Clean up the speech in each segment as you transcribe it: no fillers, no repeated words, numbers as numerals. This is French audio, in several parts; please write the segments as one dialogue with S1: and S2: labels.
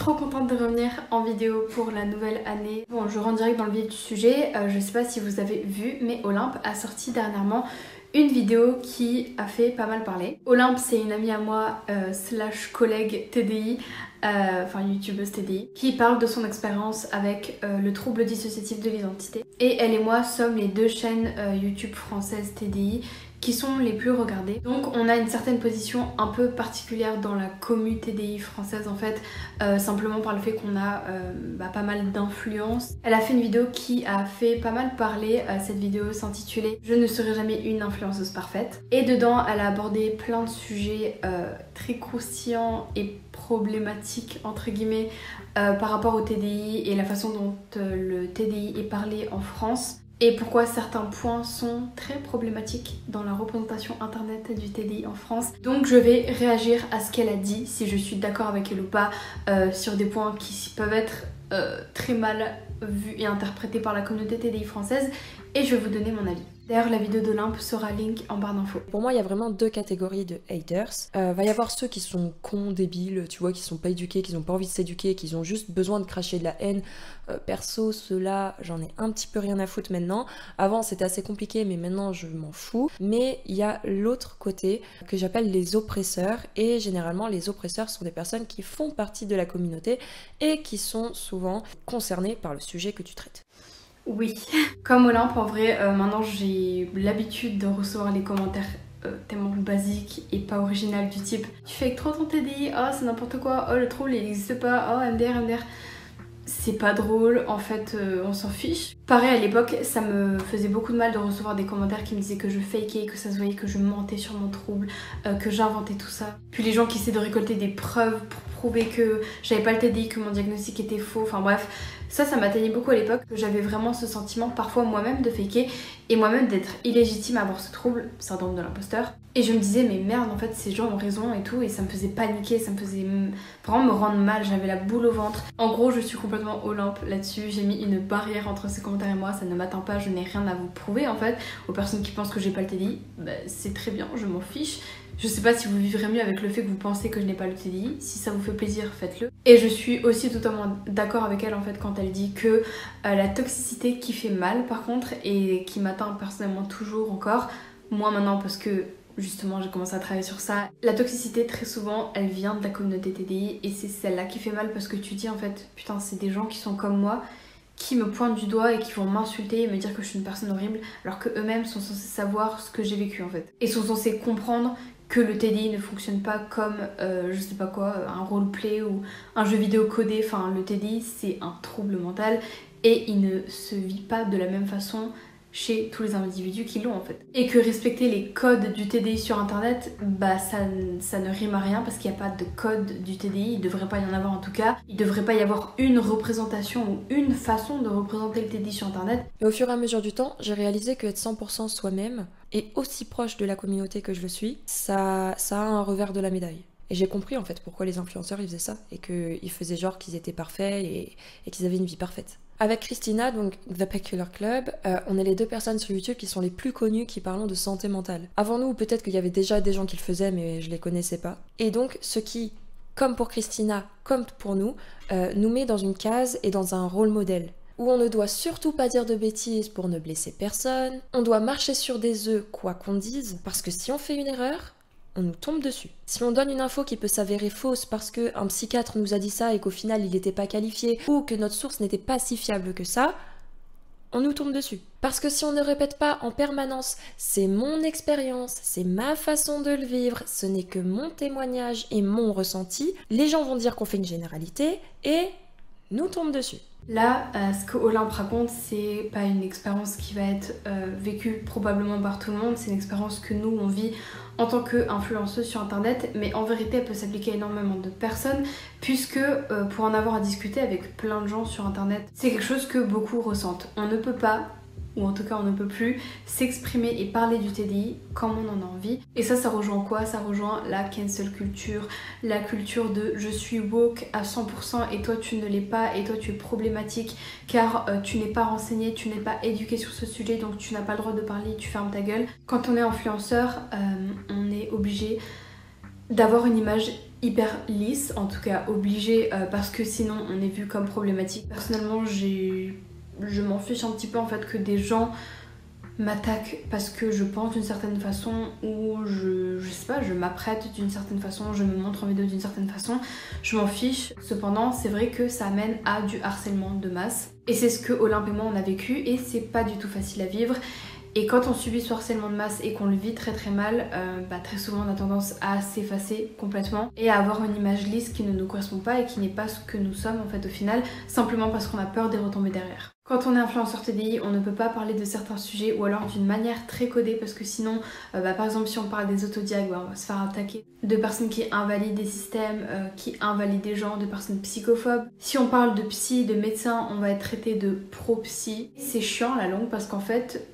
S1: trop contente de revenir en vidéo pour la nouvelle année. Bon, je rentre direct dans le vif du sujet. Je sais pas si vous avez vu, mais Olympe a sorti dernièrement une vidéo qui a fait pas mal parler. Olympe, c'est une amie à moi slash collègue TDI, enfin youtubeuse TDI, qui parle de son expérience avec le trouble dissociatif de l'identité. Et elle et moi sommes les deux chaînes YouTube françaises TDI qui sont les plus regardées. Donc on a une certaine position un peu particulière dans la commu TDI française en fait, simplement par le fait qu'on a pas mal d'influence. Elle a fait une vidéo qui a fait pas mal parler. Cette vidéo s'intitulait "Je ne serai jamais une influenceuse parfaite", et dedans elle a abordé plein de sujets très croustillants et problématiques entre guillemets par rapport au TDI et la façon dont le TDI est parlé en France. Et pourquoi certains points sont très problématiques dans la représentation internet du TDI en France. Donc je vais réagir à ce qu'elle a dit, si je suis d'accord avec elle ou pas, sur des points qui peuvent être très mal vus et interprétés par la communauté TDI française, et je vais vous donner mon avis. D'ailleurs, la vidéo d'Olympe sera link en barre d'infos.
S2: Pour moi, il y a vraiment deux catégories de haters. Va y avoir ceux qui sont cons, débiles, tu vois, qui sont pas éduqués, qui n'ont pas envie de s'éduquer, qui ont juste besoin de cracher de la haine. Perso, ceux-là, j'en ai un petit peu rien à foutre maintenant. Avant, c'était assez compliqué, mais maintenant, je m'en fous. Mais il y a l'autre côté que j'appelle les oppresseurs. Et généralement, les oppresseurs sont des personnes qui font partie de la communauté et qui sont souvent concernées par le sujet que tu traites.
S1: Oui, comme Olympe, en vrai, maintenant j'ai l'habitude de recevoir les commentaires tellement basiques et pas original du type "Tu fais trop ton TDI, oh c'est n'importe quoi, oh le trouble il n'existe pas, oh MDR". C'est pas drôle, en fait on s'en fiche. Pareil, à l'époque, ça me faisait beaucoup de mal de recevoir des commentaires qui me disaient que je fakais, que ça se voyait que je mentais sur mon trouble, que j'inventais tout ça. Puis les gens qui essaient de récolter des preuves pour prouver que j'avais pas le TDI, que mon diagnostic était faux, enfin bref. Ça m'atteignait beaucoup à l'époque, que j'avais vraiment ce sentiment parfois moi-même de faker et moi-même d'être illégitime à avoir ce trouble, syndrome de l'imposteur. Et je me disais mais merde, en fait ces gens ont raison et tout, et ça me faisait paniquer, ça me faisait vraiment me rendre mal, j'avais la boule au ventre. En gros, je suis complètement Olympe là-dessus, j'ai mis une barrière entre ces commentaires et moi, ça ne m'atteint pas, je n'ai rien à vous prouver en fait. Aux personnes qui pensent que j'ai pas le TDI, c'est très bien, je m'en fiche. Je sais pas si vous vivrez mieux avec le fait que vous pensez que je n'ai pas le TDI, si ça vous fait plaisir, faites-le. Et je suis aussi totalement d'accord avec elle en fait quand elle dit que la toxicité qui fait mal par contre, et qui m'atteint personnellement toujours encore, moi maintenant parce que justement j'ai commencé à travailler sur ça, la toxicité très souvent elle vient de la communauté TDI, et c'est celle-là qui fait mal parce que tu dis en fait putain c'est des gens qui sont comme moi, qui me pointent du doigt et qui vont m'insulter et me dire que je suis une personne horrible, alors que eux-mêmes sont censés savoir ce que j'ai vécu en fait, et sont censés comprendre que le TDI ne fonctionne pas comme, je sais pas quoi, un roleplay ou un jeu vidéo codé. Enfin, le TDI, c'est un trouble mental et il ne se vit pas de la même façon chez tous les individus qui l'ont en fait. Et que respecter les codes du TDI sur internet, ça ne rime à rien parce qu'il n'y a pas de code du TDI, il devrait pas y en avoir en tout cas. Il devrait pas y avoir une représentation ou une façon de représenter le TDI sur internet.
S2: Et au fur et à mesure du temps, j'ai réalisé que être 100% soi-même et aussi proche de la communauté que je le suis, ça a un revers de la médaille. Et j'ai compris en fait pourquoi les influenceurs ils faisaient ça et qu'ils faisaient genre qu'ils étaient parfaits et qu'ils avaient une vie parfaite. Avec Christina, donc The Peculiar Club, on est les deux personnes sur YouTube qui sont les plus connues qui parlent de santé mentale. Avant nous, peut-être qu'il y avait déjà des gens qui le faisaient mais je les connaissais pas. Et donc ce qui, comme pour Christina, comme pour nous met dans une case et dans un rôle modèle, où on ne doit surtout pas dire de bêtises pour ne blesser personne, on doit marcher sur des œufs quoi qu'on dise, parce que si on fait une erreur, on nous tombe dessus. Si on donne une info qui peut s'avérer fausse parce qu'un psychiatre nous a dit ça et qu'au final il n'était pas qualifié, ou que notre source n'était pas si fiable que ça, on nous tombe dessus. Parce que si on ne répète pas en permanence « c'est mon expérience, c'est ma façon de le vivre, ce n'est que mon témoignage et mon ressenti », les gens vont dire qu'on fait une généralité et nous tombent dessus.
S1: Là, ce que Olympe raconte, c'est pas une expérience qui va être vécue probablement par tout le monde, c'est une expérience que nous on vit en tant qu'influenceuse sur internet, mais en vérité elle peut s'appliquer à énormément de personnes, puisque pour en avoir à discuter avec plein de gens sur internet, c'est quelque chose que beaucoup ressentent. On ne peut pas, ou en tout cas on ne peut plus, s'exprimer et parler du TDI comme on en a envie. Et ça rejoint quoi? Ça rejoint la cancel culture, la culture de je suis woke à 100% et toi tu ne l'es pas, et toi tu es problématique car tu n'es pas renseigné, tu n'es pas éduqué sur ce sujet, donc tu n'as pas le droit de parler, tu fermes ta gueule. Quand on est influenceur, on est obligé d'avoir une image hyper lisse, en tout cas obligée, parce que sinon on est vu comme problématique. Personnellement, je m'en fiche un petit peu en fait que des gens m'attaquent parce que je pense d'une certaine façon ou je sais pas, je m'apprête d'une certaine façon, je me montre en vidéo d'une certaine façon, je m'en fiche. Cependant, c'est vrai que ça amène à du harcèlement de masse et c'est ce que Olympe et moi on a vécu et c'est pas du tout facile à vivre. Et quand on subit ce harcèlement de masse et qu'on le vit très très mal, très souvent on a tendance à s'effacer complètement et à avoir une image lisse qui ne nous correspond pas et qui n'est pas ce que nous sommes en fait au final, simplement parce qu'on a peur des retombées derrière. Quand on est influenceur TDI, on ne peut pas parler de certains sujets ou alors d'une manière très codée parce que sinon, par exemple si on parle des autodiags, on va se faire attaquer de personnes qui invalident des systèmes, qui invalident des gens, de personnes psychophobes. Si on parle de psy, de médecin, on va être traité de pro-psy. C'est chiant à la longue parce qu'en fait,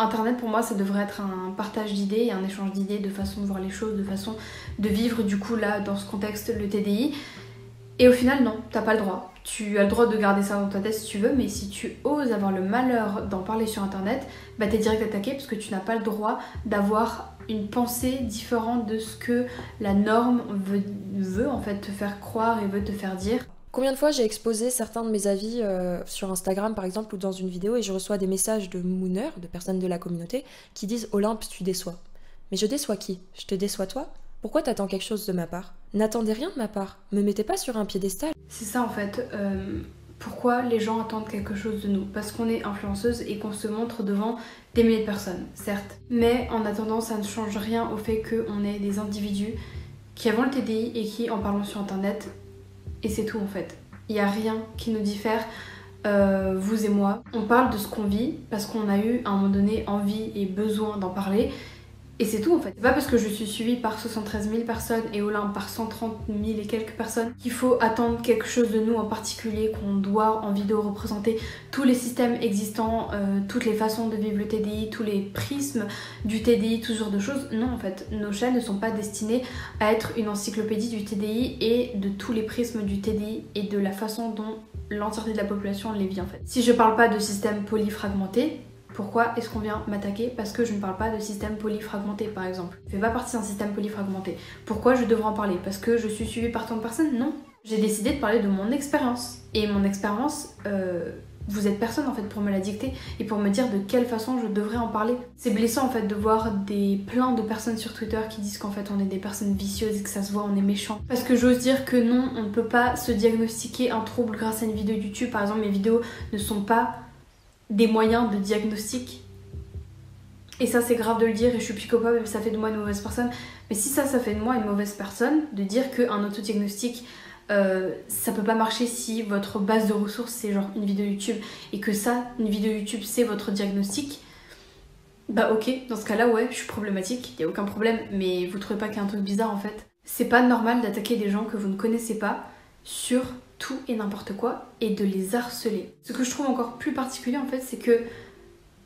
S1: Internet pour moi ça devrait être un partage d'idées et un échange d'idées, de façon de voir les choses, de façon de vivre du coup là dans ce contexte le TDI. Et au final non, t'as pas le droit. Tu as le droit de garder ça dans ta tête si tu veux, mais si tu oses avoir le malheur d'en parler sur internet, t'es direct attaqué parce que tu n'as pas le droit d'avoir une pensée différente de ce que la norme veut en fait te faire croire et veut te faire dire.
S2: Combien de fois j'ai exposé certains de mes avis sur Instagram par exemple ou dans une vidéo et je reçois des messages de mooners, de personnes de la communauté qui disent Olympe tu déçois. Mais je déçois qui? Je te déçois toi? Pourquoi t'attends quelque chose de ma part? N'attendez rien de ma part, me mettez pas sur un piédestal.
S1: C'est ça en fait, pourquoi les gens attendent quelque chose de nous? Parce qu'on est influenceuse et qu'on se montre devant des milliers de personnes, certes. Mais en attendant ça ne change rien au fait qu'on est des individus qui avons le TDI et qui en parlons sur internet. Et c'est tout en fait. Il n'y a rien qui nous diffère, vous et moi. On parle de ce qu'on vit parce qu'on a eu à un moment donné envie et besoin d'en parler. Et c'est tout en fait. C'est pas parce que je suis suivie par 73 000 personnes et Olympe par 130 000 et quelques personnes qu'il faut attendre quelque chose de nous en particulier, qu'on doit en vidéo représenter tous les systèmes existants, toutes les façons de vivre le TDI, tous les prismes du TDI, tout ce genre de choses. Non en fait, nos chaînes ne sont pas destinées à être une encyclopédie du TDI et de tous les prismes du TDI et de la façon dont l'entièreté de la population les vit en fait. Si je parle pas de système polyfragmenté, pourquoi est-ce qu'on vient m'attaquer? Parce que je ne parle pas de système polyfragmenté par exemple. Je fais pas partie d'un système polyfragmenté. Pourquoi je devrais en parler? Parce que je suis suivie par tant de personnes? Non. J'ai décidé de parler de mon expérience. Et mon expérience, vous êtes personne en fait pour me la dicter et pour me dire de quelle façon je devrais en parler. C'est blessant en fait de voir plein de personnes sur Twitter qui disent qu'en fait on est des personnes vicieuses et que ça se voit, on est méchant. Parce que j'ose dire que non, on ne peut pas se diagnostiquer un trouble grâce à une vidéo YouTube. Par exemple, mes vidéos ne sont pas des moyens de diagnostic. Et ça c'est grave de le dire et je suis psychopathe et ça fait de moi une mauvaise personne. Mais si ça fait de moi une mauvaise personne, de dire qu'un autodiagnostic ça peut pas marcher si votre base de ressources c'est genre une vidéo YouTube et que ça, une vidéo YouTube c'est votre diagnostic, bah ok, dans ce cas là ouais, je suis problématique, y a aucun problème, mais vous trouvez pas qu'il y a un truc bizarre en fait? C'est pas normal d'attaquer des gens que vous ne connaissez pas sur tout et n'importe quoi et de les harceler. Ce que je trouve encore plus particulier en fait, c'est que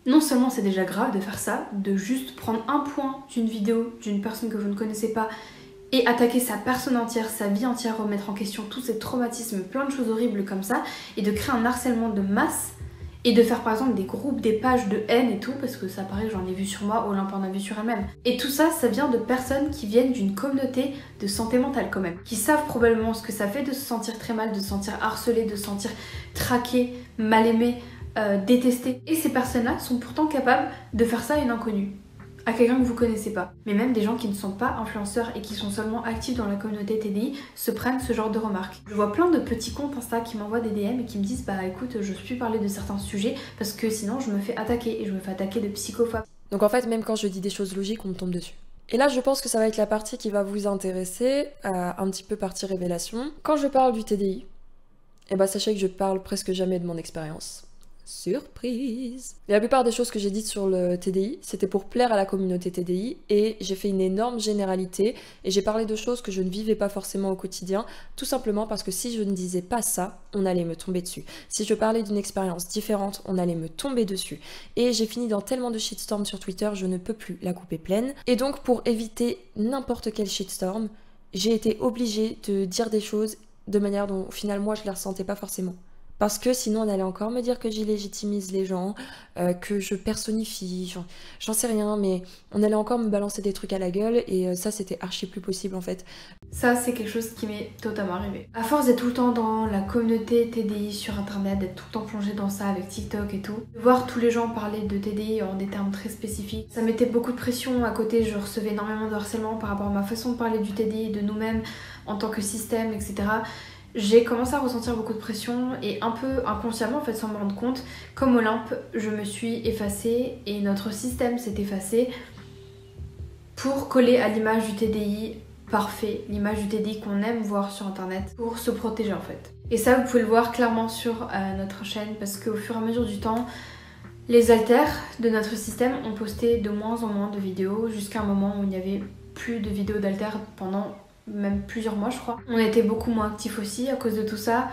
S1: non seulement c'est déjà grave de faire ça, de juste prendre un point d'une vidéo d'une personne que vous ne connaissez pas et attaquer sa personne entière, sa vie entière, remettre en question tous ces traumatismes, plein de choses horribles comme ça, et de créer un harcèlement de masse, et de faire par exemple des groupes, des pages de haine et tout, parce que ça paraît, j'en ai vu sur moi, Olympe en a vu sur elle-même. Et tout ça, ça vient de personnes qui viennent d'une communauté de santé mentale quand même, qui savent probablement ce que ça fait de se sentir très mal, de se sentir harcelé, de se sentir traqué, mal aimé, détesté. Et ces personnes-là sont pourtant capables de faire ça à une inconnue, à quelqu'un que vous connaissez pas. Mais même des gens qui ne sont pas influenceurs et qui sont seulement actifs dans la communauté TDI se prennent ce genre de remarques. Je vois plein de petits comptes Insta qui m'envoient des DM et qui me disent bah écoute, je peux plus parler de certains sujets parce que sinon je me fais attaquer et je me fais attaquer de psychophobes.
S2: Donc en fait, même quand je dis des choses logiques, on me tombe dessus. Et là, je pense que ça va être la partie qui va vous intéresser, un petit peu partie révélation. Quand je parle du TDI, sachez que je parle presque jamais de mon expérience. Surprise! Et la plupart des choses que j'ai dites sur le TDI, c'était pour plaire à la communauté TDI et j'ai fait une énorme généralité et j'ai parlé de choses que je ne vivais pas forcément au quotidien, tout simplement parce que si je ne disais pas ça, on allait me tomber dessus. Si je parlais d'une expérience différente, on allait me tomber dessus. Et j'ai fini dans tellement de shitstorm sur Twitter, je ne peux plus la couper pleine. Et donc pour éviter n'importe quel shitstorm, j'ai été obligée de dire des choses de manière dont au final moi je ne les ressentais pas forcément. Parce que sinon on allait encore me dire que j'illégitimise les gens, que je personnifie, j'en sais rien, mais on allait encore me balancer des trucs à la gueule et ça c'était archi plus possible en fait.
S1: Ça, c'est quelque chose qui m'est totalement arrivé. À force d'être tout le temps dans la communauté TDI sur internet, d'être tout le temps plongée dans ça avec TikTok et tout, de voir tous les gens parler de TDI en des termes très spécifiques, ça mettait beaucoup de pression. À côté, je recevais énormément de harcèlement par rapport à ma façon de parler du TDI, de nous-mêmes en tant que système, etc. J'ai commencé à ressentir beaucoup de pression et un peu inconsciemment, en fait, sans me rendre compte, comme Olympe, je me suis effacée et notre système s'est effacé pour coller à l'image du TDI parfait, l'image du TDI qu'on aime voir sur internet, pour se protéger en fait. Et ça, vous pouvez le voir clairement sur notre chaîne, parce qu'au fur et à mesure du temps, les haltères de notre système ont posté de moins en moins de vidéos, jusqu'à un moment où il n'y avait plus de vidéos d'haltères pendant même plusieurs mois je crois. On était beaucoup moins actifs aussi à cause de tout ça.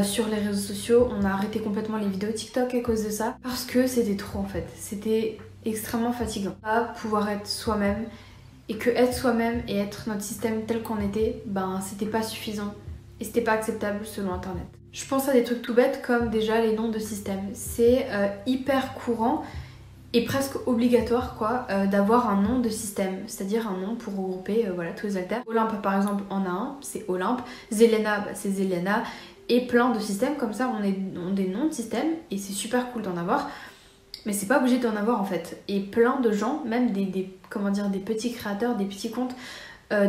S1: Sur les réseaux sociaux, on a arrêté complètement les vidéos TikTok à cause de ça, parce que c'était trop en fait. C'était extrêmement fatigant. Pas pouvoir être soi-même, et que être soi-même et être notre système tel qu'on était, ben c'était pas suffisant et c'était pas acceptable selon internet. Je pense à des trucs tout bêtes comme déjà les noms de système. C'est hyper courant et presque obligatoire quoi d'avoir un nom de système, c'est-à-dire un nom pour regrouper voilà, tous les haltères. Olympe par exemple en a un, c'est Olympe. Zelena, bah, c'est Zelena. Et plein de systèmes comme ça ont des noms de système et c'est super cool d'en avoir. Mais c'est pas obligé d'en avoir en fait. Et plein de gens, même des petits créateurs, des petits comptes,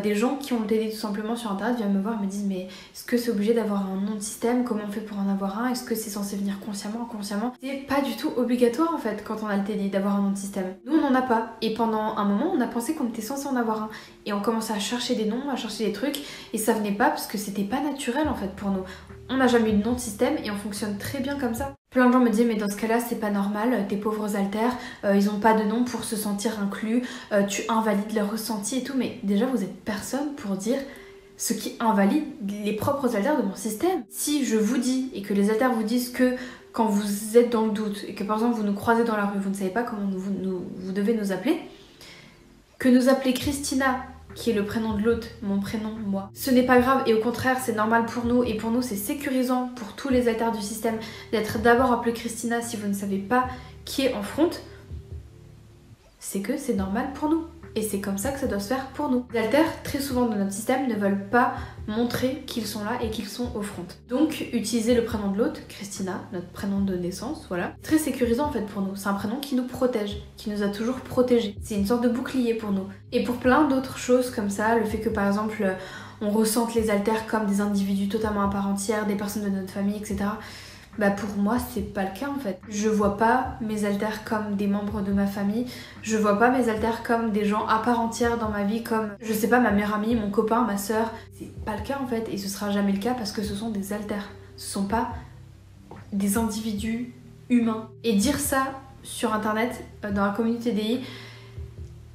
S1: des gens qui ont le TDI tout simplement sur internet viennent me voir et me disent mais est-ce que c'est obligé d'avoir un nom de système? Comment on fait pour en avoir un? Est-ce que c'est censé venir consciemment, inconsciemment? C'est pas du tout obligatoire en fait quand on a le TDI d'avoir un nom de système. Nous on en a pas. Et pendant un moment on a pensé qu'on était censé en avoir un. Et on commençait à chercher des noms, à chercher des trucs et ça venait pas parce que c'était pas naturel en fait pour nous. On n'a jamais eu de nom de système et on fonctionne très bien comme ça. Plein de gens me disaient mais dans ce cas-là c'est pas normal, tes pauvres haltères, ils ont pas de nom pour se sentir inclus, tu invalides leurs ressentis et tout, mais déjà vous êtes personne pour dire ce qui invalide les propres haltères de mon système. Si je vous dis et que les haltères vous disent que quand vous êtes dans le doute et que par exemple vous nous croisez dans la rue, vous ne savez pas comment vous devez nous appeler, que nous appeler Christina, qui est le prénom de l'autre, mon prénom, moi. Ce n'est pas grave et au contraire c'est normal pour nous et pour nous c'est sécurisant pour tous les haltères du système d'être d'abord appelé Christina si vous ne savez pas qui est en front. C'est que c'est normal pour nous. Et c'est comme ça que ça doit se faire pour nous. Les haltères, très souvent dans notre système, ne veulent pas montrer qu'ils sont là et qu'ils sont au front. Donc, utiliser le prénom de l'autre, Christina, notre prénom de naissance, voilà. Très sécurisant en fait pour nous. C'est un prénom qui nous protège, qui nous a toujours protégés. C'est une sorte de bouclier pour nous. Et pour plein d'autres choses comme ça, le fait que par exemple, on ressente les haltères comme des individus totalement à part entière, des personnes de notre famille, etc. Bah pour moi c'est pas le cas en fait. Je vois pas mes haltères comme des membres de ma famille, je vois pas mes haltères comme des gens à part entière dans ma vie, comme je sais pas ma meilleure amie, mon copain, ma soeur. C'est pas le cas en fait et ce sera jamais le cas parce que ce sont des haltères, ce sont pas des individus humains. Et dire ça sur internet, dans la communauté TDI,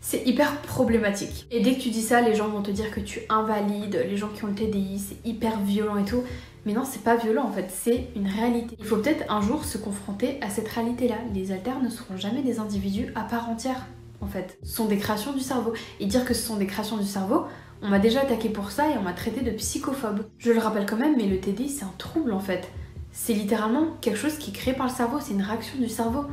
S1: c'est hyper problématique. Et dès que tu dis ça, les gens vont te dire que tu invalides les gens qui ont le TDI, c'est hyper violent et tout. Mais non, c'est pas violent en fait, c'est une réalité. Il faut peut-être un jour se confronter à cette réalité-là. Les haltères ne seront jamais des individus à part entière, en fait. Ce sont des créations du cerveau. Et dire que ce sont des créations du cerveau, on m'a déjà attaqué pour ça et on m'a traité de psychophobe. Je le rappelle quand même, mais le TDI, c'est un trouble en fait. C'est littéralement quelque chose qui est créé par le cerveau, c'est une réaction du cerveau.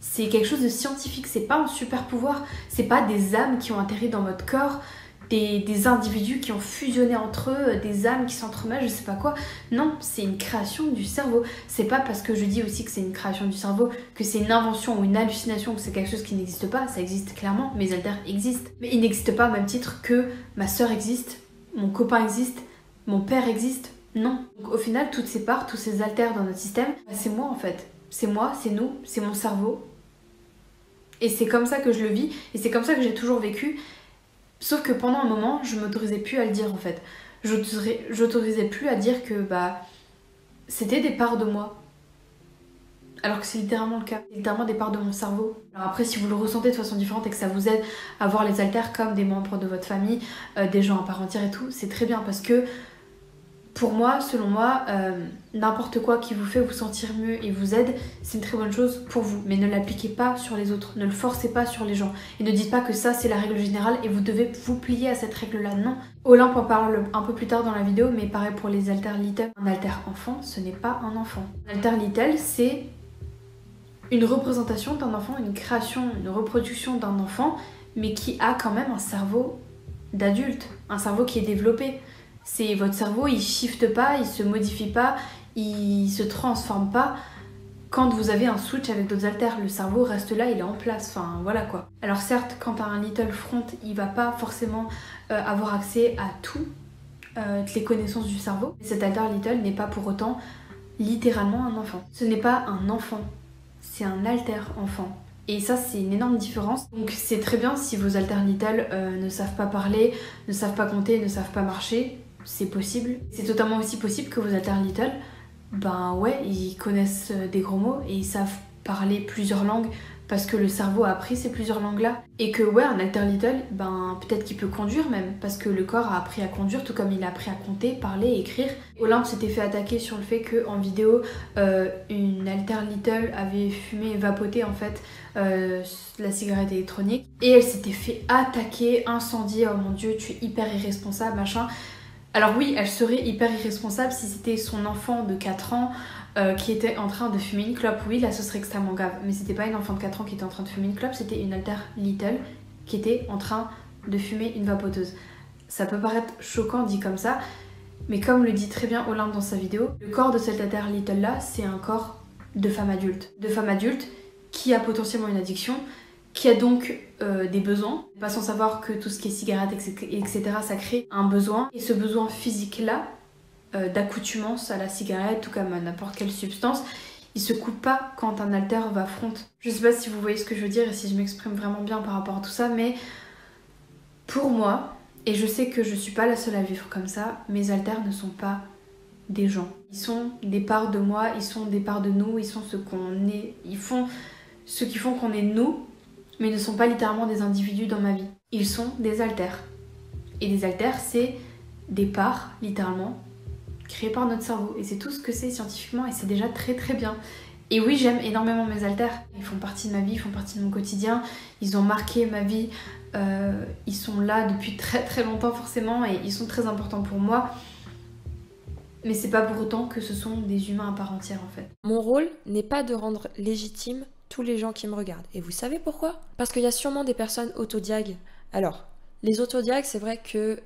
S1: C'est quelque chose de scientifique, c'est pas un super pouvoir, c'est pas des âmes qui ont atterri dans votre corps, des individus qui ont fusionné entre eux, des âmes qui s'entremêlent, je sais pas quoi. Non, c'est une création du cerveau. C'est pas parce que je dis aussi que c'est une création du cerveau que c'est une invention ou une hallucination, que c'est quelque chose qui n'existe pas. Ça existe clairement, mes haltères existent. Mais ils n'existent pas au même titre que ma soeur existe, mon copain existe, mon père existe. Non. Donc au final, toutes ces parts, tous ces haltères dans notre système, c'est moi en fait. C'est moi, c'est nous, c'est mon cerveau. Et c'est comme ça que je le vis, et c'est comme ça que j'ai toujours vécu. Sauf que pendant un moment, je m'autorisais plus à le dire en fait. J'autorisais plus à dire que bah c'était des parts de moi. Alors que c'est littéralement le cas. C'est littéralement des parts de mon cerveau. Alors après, si vous le ressentez de façon différente et que ça vous aide à voir les haltères comme des membres de votre famille, des gens à part entière et tout, c'est très bien parce que Pour moi, selon moi, n'importe quoi qui vous fait vous sentir mieux et vous aide, c'est une très bonne chose pour vous. Mais ne l'appliquez pas sur les autres, ne le forcez pas sur les gens. Et ne dites pas que ça c'est la règle générale et vous devez vous plier à cette règle-là. Non. Olympe en parle un peu plus tard dans la vidéo, mais pareil pour les alter little. Un alter enfant, ce n'est pas un enfant. Un alter little, c'est une représentation d'un enfant, une création, une reproduction d'un enfant, mais qui a quand même un cerveau d'adulte, un cerveau qui est développé. C'est votre cerveau, il shifte pas, il se modifie pas, il se transforme pas. Quand vous avez un switch avec d'autres haltères, le cerveau reste là, il est en place, enfin voilà quoi. Alors certes, quand t'as un little front, il va pas forcément avoir accès à toutes les connaissances du cerveau. Cet alter little n'est pas pour autant littéralement un enfant. Ce n'est pas un enfant, c'est un alter enfant. Et ça, c'est une énorme différence. Donc c'est très bien si vos alter little ne savent pas parler, ne savent pas compter, ne savent pas marcher. C'est possible. C'est totalement aussi possible que vos alter little, ben ouais, ils connaissent des gros mots et ils savent parler plusieurs langues parce que le cerveau a appris ces plusieurs langues-là. Et que ouais, un alter little, ben peut-être qu'il peut conduire même parce que le corps a appris à conduire tout comme il a appris à compter, parler et écrire. Olympe s'était fait attaquer sur le fait qu'en vidéo, une alter little avait fumé et vapoté en fait la cigarette électronique. Et elle s'était fait attaquer, incendier, oh mon dieu, tu es hyper irresponsable, machin. Alors oui, elle serait hyper irresponsable si c'était son enfant de 4 ans qui était en train de fumer une clope. Oui, là ce serait extrêmement grave. Mais c'était pas une enfant de 4 ans qui était en train de fumer une clope, c'était une alter little qui était en train de fumer une vapoteuse. Ça peut paraître choquant dit comme ça, mais comme le dit très bien Olympe dans sa vidéo, le corps de cette alter little là, c'est un corps de femme adulte. De femme adulte qui a potentiellement une addiction, qui a donc des besoins. Pas sans savoir que tout ce qui est cigarette, etc., ça crée un besoin. Et ce besoin physique-là, d'accoutumance à la cigarette, tout comme à n'importe quelle substance, il se coupe pas quand un alter va front. Je sais pas si vous voyez ce que je veux dire et si je m'exprime vraiment bien par rapport à tout ça, mais pour moi, et je sais que je suis pas la seule à vivre comme ça, mes alters ne sont pas des gens. Ils sont des parts de moi, ils sont des parts de nous, ils sont ce qu'on est, ils font ce qui font qu'on est nous, mais ils ne sont pas littéralement des individus dans ma vie. Ils sont des alters. Et des alters, c'est des parts, littéralement, créées par notre cerveau. Et c'est tout ce que c'est scientifiquement, et c'est déjà très très bien. Et oui, j'aime énormément mes alters. Ils font partie de ma vie, ils font partie de mon quotidien. Ils ont marqué ma vie. Ils sont là depuis très très longtemps forcément, et ils sont très importants pour moi. Mais c'est pas pour autant que ce sont des humains à part entière en fait.
S2: Mon rôle n'est pas de rendre légitime tous les gens qui me regardent. Et vous savez pourquoi? Parce qu'il y a sûrement des personnes autodiag. Alors, les autodiag, c'est vrai que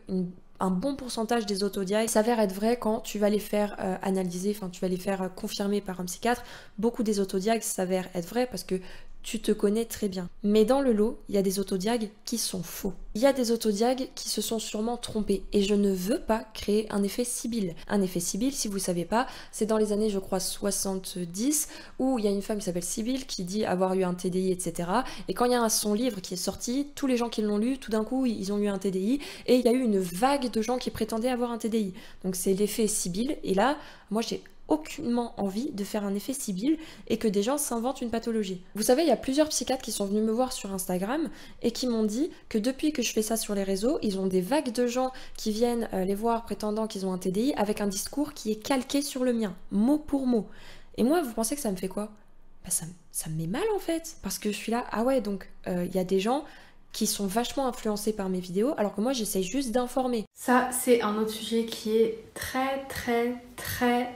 S2: un bon pourcentage des autodiag s'avère être vrai quand tu vas les faire analyser, enfin tu vas les faire confirmer par un psychiatre. Beaucoup des autodiag s'avèrent être vrais parce que tu te connais très bien. Mais dans le lot, il y a des autodiag qui sont faux. Il y a des autodiag qui se sont sûrement trompés. Et je ne veux pas créer un effet Sibylle. Un effet Sibylle, si vous ne savez pas, c'est dans les années, je crois, 70, où il y a une femme qui s'appelle Sibylle qui dit avoir eu un TDI, etc. Et quand il y a son livre qui est sorti, tous les gens qui l'ont lu, tout d'un coup, ils ont eu un TDI. Et il y a eu une vague de gens qui prétendaient avoir un TDI. Donc c'est l'effet Sibylle. Et là, moi, j'ai aucunement envie de faire un effet Sibylle et que des gens s'inventent une pathologie. Vous savez, il y a plusieurs psychiatres qui sont venus me voir sur Instagram et qui m'ont dit que depuis que je fais ça sur les réseaux, ils ont des vagues de gens qui viennent les voir prétendant qu'ils ont un TDI avec un discours qui est calqué sur le mien, mot pour mot. Et moi, vous pensez que ça me fait quoi? Bah, ça me met mal en fait, parce que je suis là, ah ouais, donc il y a des gens qui sont vachement influencés par mes vidéos, alors que moi j'essaye juste d'informer.
S1: Ça, c'est un autre sujet qui est très très très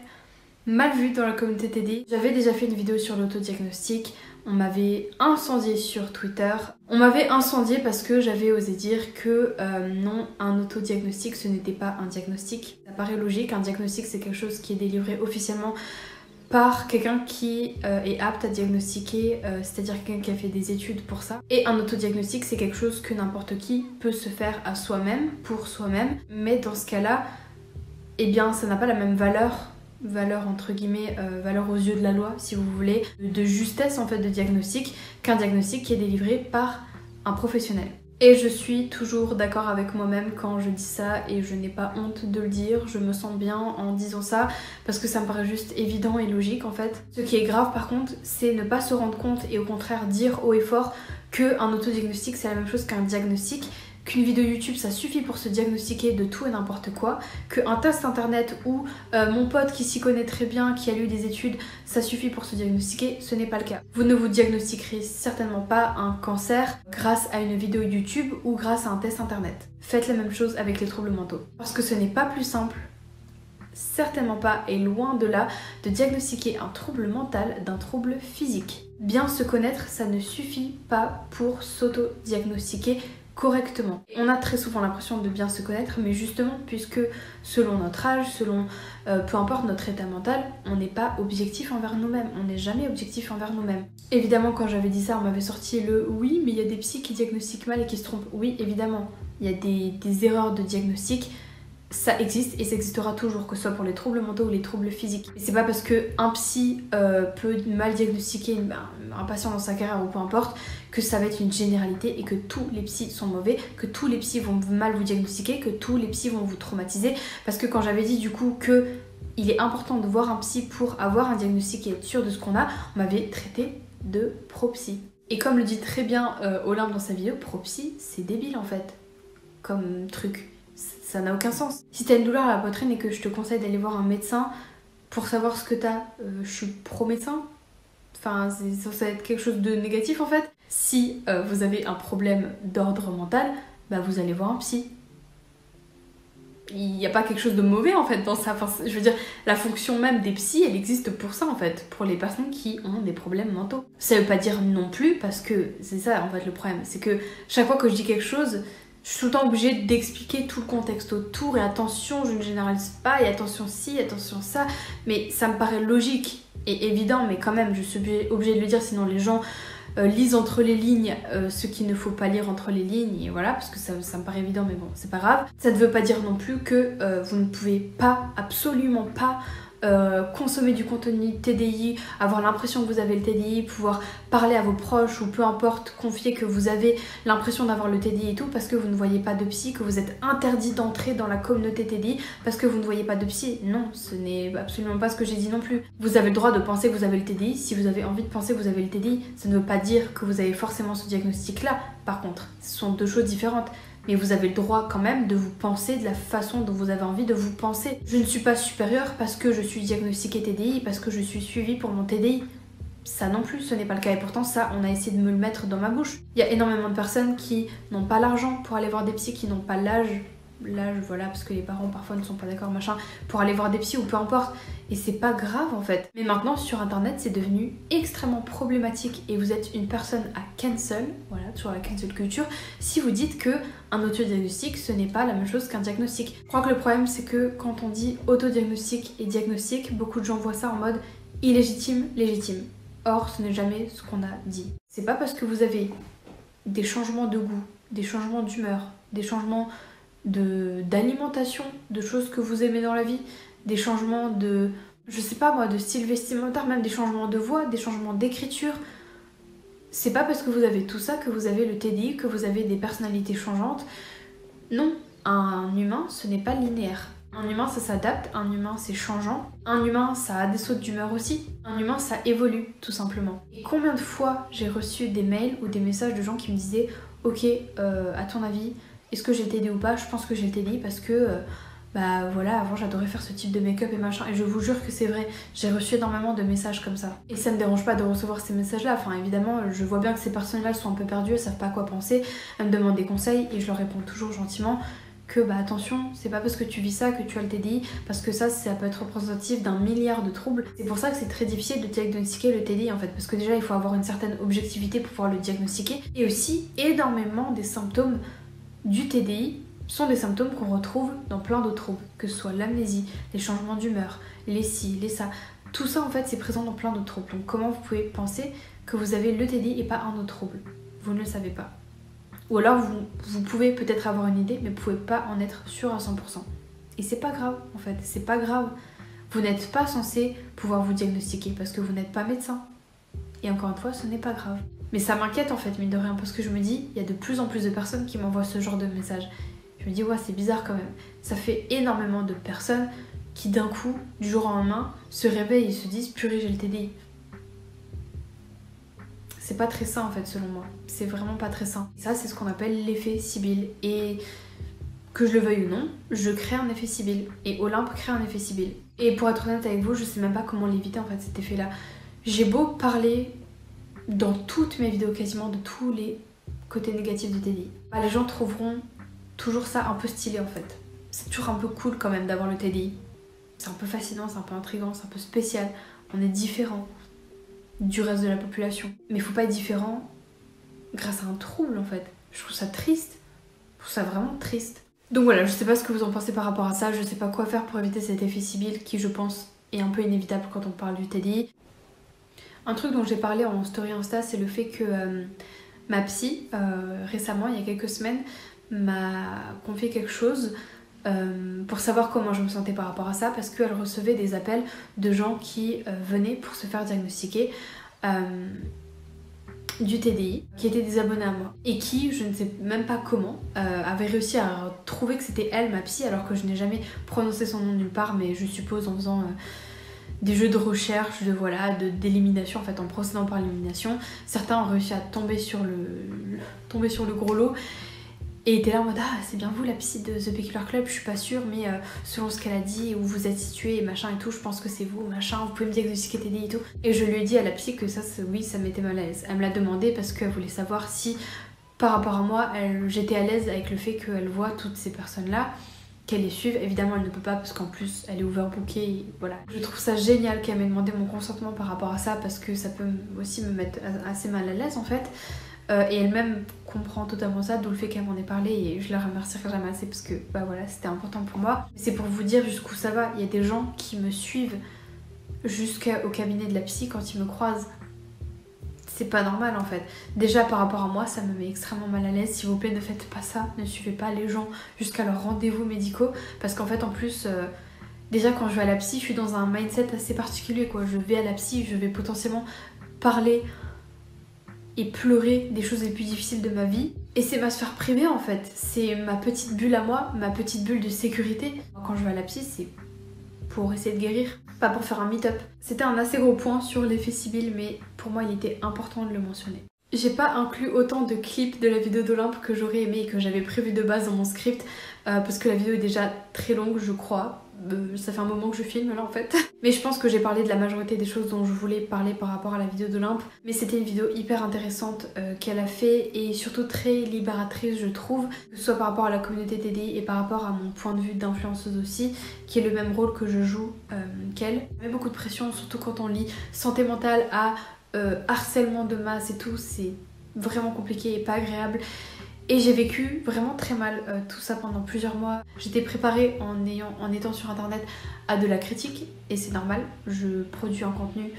S1: mal vu dans la communauté TD. J'avais déjà fait une vidéo sur l'autodiagnostic, on m'avait incendié sur Twitter. On m'avait incendié parce que j'avais osé dire que non, un autodiagnostic ce n'était pas un diagnostic. Ça paraît logique, un diagnostic c'est quelque chose qui est délivré officiellement par quelqu'un qui est apte à diagnostiquer, c'est-à-dire quelqu'un qui a fait des études pour ça. Et un autodiagnostic c'est quelque chose que n'importe qui peut se faire à soi-même, pour soi-même, mais dans ce cas-là, eh bien ça n'a pas la même valeur entre guillemets, valeur aux yeux de la loi si vous voulez, de justesse en fait de diagnostic, qu'un diagnostic qui est délivré par un professionnel. Et je suis toujours d'accord avec moi-même quand je dis ça et je n'ai pas honte de le dire, je me sens bien en disant ça parce que ça me paraît juste évident et logique en fait. Ce qui est grave par contre, c'est ne pas se rendre compte et au contraire dire haut et fort qu'un autodiagnostic c'est la même chose qu'un diagnostic, qu'une vidéo YouTube ça suffit pour se diagnostiquer de tout et n'importe quoi, qu'un test internet ou mon pote qui s'y connaît très bien, qui a lu des études, ça suffit pour se diagnostiquer, ce n'est pas le cas. Vous ne vous diagnostiquerez certainement pas un cancer grâce à une vidéo YouTube ou grâce à un test internet. Faites la même chose avec les troubles mentaux. Parce que ce n'est pas plus simple, certainement pas et loin de là, de diagnostiquer un trouble mental d'un trouble physique. Bien se connaître, ça ne suffit pas pour s'auto-diagnostiquer correctement. On a très souvent l'impression de bien se connaître, mais justement, puisque selon notre âge, selon peu importe notre état mental, on n'est pas objectif envers nous-mêmes. On n'est jamais objectif envers nous-mêmes. Évidemment, quand j'avais dit ça, on m'avait sorti le oui, mais il y a des psys qui diagnostiquent mal et qui se trompent. Oui, évidemment, il y a des erreurs de diagnostic. Ça existe et ça existera toujours, que ce soit pour les troubles mentaux ou les troubles physiques. Et c'est pas parce qu'un psy peut mal diagnostiquer un patient dans sa carrière ou peu importe que ça va être une généralité et que tous les psys sont mauvais, que tous les psys vont mal vous diagnostiquer, que tous les psys vont vous traumatiser. Parce que quand j'avais dit du coup que il est important de voir un psy pour avoir un diagnostic et être sûr de ce qu'on a, on m'avait traité de pro-psy. Et comme le dit très bien Olympe dans sa vidéo, pro-psy, c'est débile en fait, comme truc. Ça n'a aucun sens. Si t'as une douleur à la poitrine et que je te conseille d'aller voir un médecin pour savoir ce que t'as, je suis pro-médecin. Enfin, c'est censé être quelque chose de négatif en fait. Si vous avez un problème d'ordre mental, bah vous allez voir un psy. Il n'y a pas quelque chose de mauvais en fait dans ça. Enfin, je veux dire, la fonction même des psys, elle existe pour ça en fait, pour les personnes qui ont des problèmes mentaux. Ça veut pas dire non plus, parce que c'est ça en fait le problème, c'est que chaque fois que je dis quelque chose, je suis tout le temps obligée d'expliquer tout le contexte autour et attention, je ne généralise pas et attention ci, attention ça, mais ça me paraît logique et évident, mais quand même je suis obligée de le dire, sinon les gens lisent entre les lignes ce qu'il ne faut pas lire entre les lignes et voilà, parce que ça me paraît évident, mais bon, c'est pas grave. Ça ne veut pas dire non plus que vous ne pouvez pas, absolument pas, consommer du contenu TDI, avoir l'impression que vous avez le TDI, pouvoir parler à vos proches ou peu importe, confier que vous avez l'impression d'avoir le TDI et tout parce que vous ne voyez pas de psy, que vous êtes interdit d'entrer dans la communauté TDI parce que vous ne voyez pas de psy. Non, ce n'est absolument pas ce que j'ai dit non plus. Vous avez le droit de penser que vous avez le TDI si vous avez envie de penser que vous avez le TDI. Ça ne veut pas dire que vous avez forcément ce diagnostic-là. Par contre, ce sont deux choses différentes. Mais vous avez le droit quand même de vous penser de la façon dont vous avez envie de vous penser. Je ne suis pas supérieure parce que je suis diagnostiquée TDI, parce que je suis suivie pour mon TDI. Ça non plus, ce n'est pas le cas. Et pourtant, ça, on a essayé de me le mettre dans ma bouche. Il y a énormément de personnes qui n'ont pas l'argent pour aller voir des psys, qui n'ont pas l'âge, voilà, parce que les parents parfois ne sont pas d'accord, machin, pour aller voir des psys ou peu importe. Et c'est pas grave en fait. Mais maintenant, sur internet, c'est devenu extrêmement problématique et vous êtes une personne à cancel, voilà, sur la cancel culture, si vous dites que un autodiagnostic, ce n'est pas la même chose qu'un diagnostic. Je crois que le problème, c'est que quand on dit autodiagnostic et diagnostic, beaucoup de gens voient ça en mode illégitime, légitime. Or, ce n'est jamais ce qu'on a dit. C'est pas parce que vous avez des changements de goût, des changements d'humeur, des changements d'alimentation, de choses que vous aimez dans la vie, des changements de, je sais pas moi, de style vestimentaire, même des changements de voix, des changements d'écriture. C'est pas parce que vous avez tout ça que vous avez le TDI, que vous avez des personnalités changeantes. Non, un humain, ce n'est pas linéaire. Un humain, ça s'adapte, un humain, c'est changeant. Un humain, ça a des sautes d'humeur aussi. Un humain, ça évolue, tout simplement. Et combien de fois j'ai reçu des mails ou des messages de gens qui me disaient « Ok, à ton avis, est-ce que j'ai le TDI ou pas ? Je pense que j'ai le TDI parce que... bah voilà, avant j'adorais faire ce type de make-up et machin, et je vous jure que c'est vrai, j'ai reçu énormément de messages comme ça. Et ça me dérange pas de recevoir ces messages-là, enfin évidemment, je vois bien que ces personnes-là sont un peu perdues, elles savent pas quoi penser, elles me demandent des conseils, et je leur réponds toujours gentiment que bah attention, c'est pas parce que tu vis ça que tu as le TDI, parce que ça peut être représentatif d'un milliard de troubles. C'est pour ça que c'est très difficile de diagnostiquer le TDI en fait, parce que déjà il faut avoir une certaine objectivité pour pouvoir le diagnostiquer, et aussi énormément des symptômes du TDI sont des symptômes qu'on retrouve dans plein d'autres troubles, que ce soit l'amnésie, les changements d'humeur, les ci, les ça. Tout ça en fait c'est présent dans plein d'autres troubles. Donc comment vous pouvez penser que vous avez le TDI et pas un autre trouble? Vous ne le savez pas. Ou alors vous pouvez peut-être avoir une idée mais vous pouvez pas en être sûr à 100%. Et c'est pas grave en fait, c'est pas grave. Vous n'êtes pas censé pouvoir vous diagnostiquer parce que vous n'êtes pas médecin. Et encore une fois, ce n'est pas grave. Mais ça m'inquiète en fait, mine de rien, parce que je me dis, il y a de plus en plus de personnes qui m'envoient ce genre de messages. Je me dis, ouais, c'est bizarre quand même. Ça fait énormément de personnes qui d'un coup, du jour au lendemain, se réveillent et se disent, purée, j'ai le TDI. C'est pas très sain en fait selon moi. C'est vraiment pas très sain. Et ça c'est ce qu'on appelle l'effet Sibylle. Et que je le veuille ou non, je crée un effet Sibylle. Et Olympe crée un effet Sibylle. Et pour être honnête avec vous, je sais même pas comment l'éviter en fait cet effet là. J'ai beau parler dans toutes mes vidéos quasiment de tous les côtés négatifs du TDI. Les gens trouveront toujours ça un peu stylé en fait. C'est toujours un peu cool quand même d'avoir le TDI. C'est un peu fascinant, c'est un peu intriguant, c'est un peu spécial. On est différent du reste de la population. Mais il faut pas être différent grâce à un trouble en fait. Je trouve ça triste. Je trouve ça vraiment triste. Donc voilà, je sais pas ce que vous en pensez par rapport à ça. Je sais pas quoi faire pour éviter cet effet Sibylle qui je pense est un peu inévitable quand on parle du TDI. Un truc dont j'ai parlé en story Insta, c'est le fait que ma psy, récemment, il y a quelques semaines, m'a confié quelque chose pour savoir comment je me sentais par rapport à ça, parce qu'elle recevait des appels de gens qui venaient pour se faire diagnostiquer du TDI, qui étaient des abonnés à moi, et qui, je ne sais même pas comment, avait réussi à trouver que c'était elle, ma psy, alors que je n'ai jamais prononcé son nom nulle part, mais je suppose en faisant des jeux de recherche, d'élimination, en fait, en procédant par élimination. Certains ont réussi à tomber sur le gros lot, et étaient là en mode ah c'est bien vous la psy de The Peculiar Club, je suis pas sûre mais selon ce qu'elle a dit, où vous êtes situé et machin et tout, je pense que c'est vous, machin, vous pouvez me diagnostiquer TDI et tout. Et je lui ai dit à la psy que ça oui ça m'était mal à l'aise. Elle me l'a demandé parce qu'elle voulait savoir si par rapport à moi j'étais à l'aise avec le fait qu'elle voit toutes ces personnes là, qu'elle les suive. Évidemment elle ne peut pas parce qu'en plus elle est overbookée, voilà. Je trouve ça génial qu'elle m'ait demandé mon consentement par rapport à ça parce que ça peut aussi me mettre assez mal à l'aise en fait. Et elle-même comprend totalement ça, d'où le fait qu'elle m'en ait parlé et je la remercierai jamais assez parce que bah voilà c'était important pour moi. C'est pour vous dire jusqu'où ça va, il y a des gens qui me suivent jusqu'au cabinet de la psy quand ils me croisent. C'est pas normal en fait. Déjà par rapport à moi ça me met extrêmement mal à l'aise, s'il vous plaît ne faites pas ça, ne suivez pas les gens jusqu'à leurs rendez-vous médicaux parce qu'en fait en plus déjà quand je vais à la psy je suis dans un mindset assez particulier quoi. Je vais à la psy, je vais potentiellement parler et pleurer des choses les plus difficiles de ma vie. Et c'est ma sphère privée en fait, c'est ma petite bulle à moi, ma petite bulle de sécurité. Quand je vais à la psy, c'est pour essayer de guérir, pas pour faire un meet-up. C'était un assez gros point sur l'effet Sibylle, mais pour moi il était important de le mentionner. J'ai pas inclus autant de clips de la vidéo d'Olympe que j'aurais aimé et que j'avais prévu de base dans mon script parce que la vidéo est déjà très longue je crois. Ça fait un moment que je filme là en fait. Mais je pense que j'ai parlé de la majorité des choses dont je voulais parler par rapport à la vidéo d'Olympe. Mais c'était une vidéo hyper intéressante qu'elle a fait et surtout très libératrice je trouve. Que ce soit par rapport à la communauté TDI et par rapport à mon point de vue d'influenceuse aussi, qui est le même rôle que je joue qu'elle. Il y a beaucoup de pression surtout quand on lit santé mentale à harcèlement de masse et tout, c'est vraiment compliqué et pas agréable. Et j'ai vécu vraiment très mal tout ça pendant plusieurs mois. J'étais préparée en étant sur internet à de la critique et c'est normal, je produis un contenu,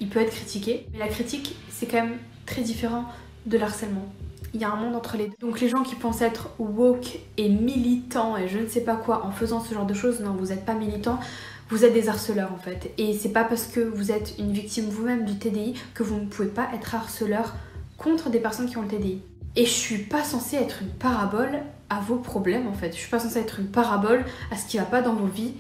S1: il peut être critiqué. Mais la critique c'est quand même très différent de l'harcèlement. Il y a un monde entre les deux. Donc les gens qui pensent être woke et militants et je ne sais pas quoi en faisant ce genre de choses, non vous n'êtes pas militants, vous êtes des harceleurs en fait. Et c'est pas parce que vous êtes une victime vous-même du TDI que vous ne pouvez pas être harceleur contre des personnes qui ont le TDI. Et je suis pas censée être une parabole à vos problèmes en fait. Je suis pas censée être une parabole à ce qui va pas dans vos vies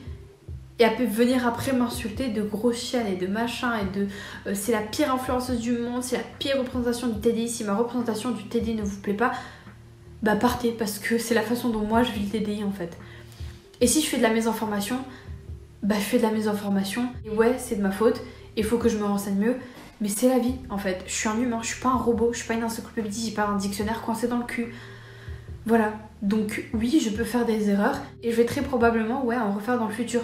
S1: et à venir après m'insulter de grosses chiennes et de machin et de c'est la pire influenceuse du monde, c'est la pire représentation du TDI. Si ma représentation du TDI ne vous plaît pas, bah partez parce que c'est la façon dont moi je vis le TDI en fait. Et si je fais de la mésinformation, bah je fais de la mésinformation. Et ouais c'est de ma faute, il faut que je me renseigne mieux. Mais c'est la vie en fait, je suis un humain, je suis pas un robot, je suis pas une encyclopédie, j'ai pas un dictionnaire coincé dans le cul. Voilà, donc oui je peux faire des erreurs et je vais très probablement en refaire dans le futur.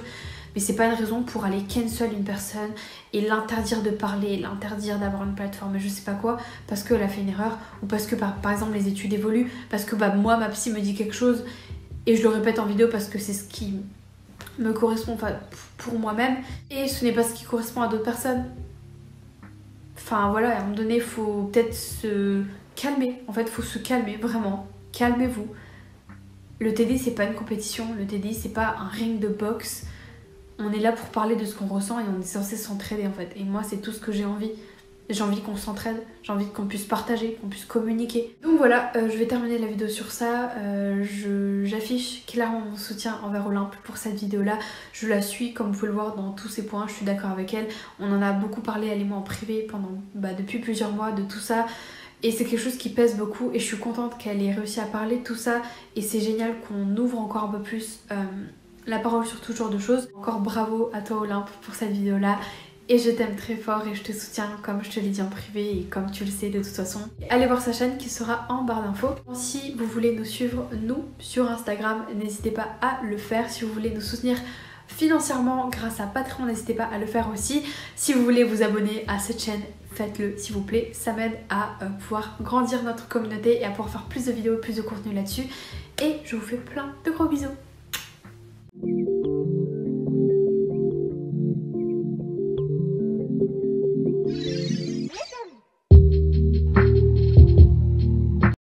S1: Mais c'est pas une raison pour aller cancel une personne et l'interdire de parler, l'interdire d'avoir une plateforme et je sais pas quoi parce qu'elle a fait une erreur ou parce que par exemple les études évoluent, parce que moi ma psy me dit quelque chose et je le répète en vidéo parce que c'est ce qui me correspond pour moi-même et ce n'est pas ce qui correspond à d'autres personnes. Enfin voilà, à un moment donné, il faut peut-être se calmer. En fait, il faut se calmer, vraiment. Calmez-vous. Le TD, c'est pas une compétition. Le TD, c'est pas un ring de boxe. On est là pour parler de ce qu'on ressent et on est censé s'entraider en fait. Et moi, c'est tout ce que j'ai envie. J'ai envie qu'on s'entraide, j'ai envie qu'on puisse partager, qu'on puisse communiquer. Donc voilà, je vais terminer la vidéo sur ça. J'affiche clairement mon soutien envers Olympe pour cette vidéo-là. Je la suis, comme vous pouvez le voir, dans tous ses points. Je suis d'accord avec elle. On en a beaucoup parlé, elle et moi, en privé depuis plusieurs mois de tout ça. Et c'est quelque chose qui pèse beaucoup et je suis contente qu'elle ait réussi à parler de tout ça. Et c'est génial qu'on ouvre encore un peu plus la parole sur tout genre de choses. Encore bravo à toi Olympe pour cette vidéo-là. Et je t'aime très fort et je te soutiens comme je te l'ai dit en privé et comme tu le sais de toute façon. Allez voir sa chaîne qui sera en barre d'infos. Si vous voulez nous suivre, nous, sur Instagram, n'hésitez pas à le faire. Si vous voulez nous soutenir financièrement grâce à Patreon, n'hésitez pas à le faire aussi. Si vous voulez vous abonner à cette chaîne, faites-le s'il vous plaît. Ça m'aide à pouvoir grandir notre communauté et à pouvoir faire plus de vidéos, plus de contenu là-dessus. Et je vous fais plein de gros bisous.